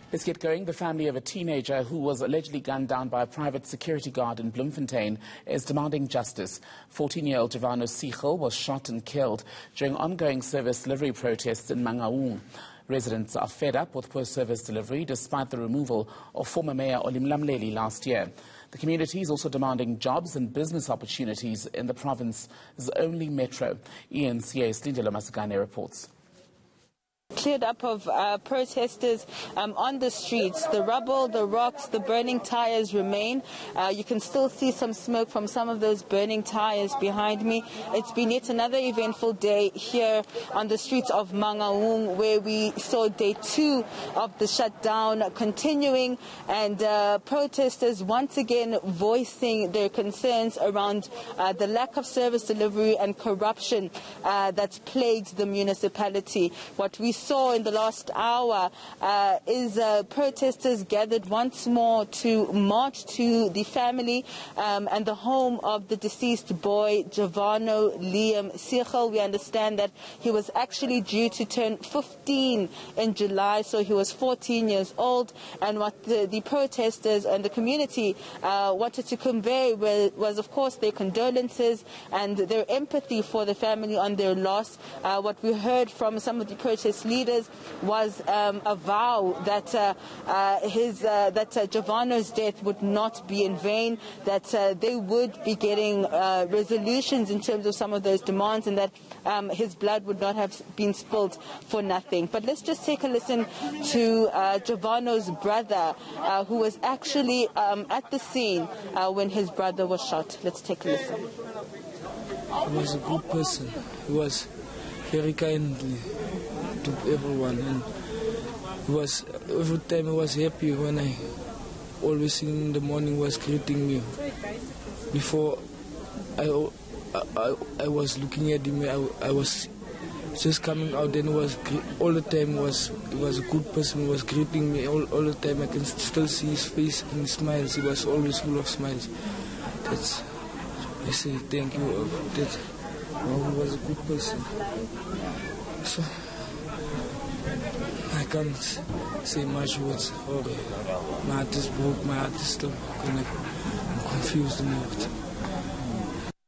Let's get going. The family of a teenager who was allegedly gunned down by a private security guard in Bloemfontein is demanding justice. 14-year-old Jevano Siegel was shot and killed during ongoing service delivery protests in Mangaung. Residents are fed up with poor service delivery despite the removal of former Mayor Olimlamleli last year. The community is also demanding jobs and business opportunities in the province's only metro. eNCA Silindelo Masikane reports. Cleared up of protesters on the streets. The rubble, the rocks, the burning tires remain. You can still see some smoke from some of those burning tires behind me. It's been yet another eventful day here on the streets of Mangaung, where we saw day 2 of the shutdown continuing, and protesters once again voicing their concerns around the lack of service delivery and corruption that's plagued the municipality. What we saw in the last hour is protesters gathered once more to march to the family and the home of the deceased boy, Jevano Siegel. We understand that he was actually due to turn 15 in July, so he was 14 years old. And what the protesters and the community wanted to convey was, of course, their condolences and their empathy for the family on their loss. What we heard from some of the protest leaders was a vow that Jevano's death would not be in vain, that they would be getting resolutions in terms of some of those demands, and that his blood would not have been spilled for nothing. But let's just take a listen to Jevano's brother, who was actually at the scene when his brother was shot. Let's take a listen. He was a good person. He was very kindly to everyone, and he was, every time he was happy when I always in the morning was greeting me. Before I was looking at him, I was just coming out, and was all the time he was a good person. He was greeting me all the time. I can still see his face and his smiles. He was always full of smiles. That's, I say thank you. That he was a good person. So I can't say much words. My heart is broke. My heart is still connected. I'm confused and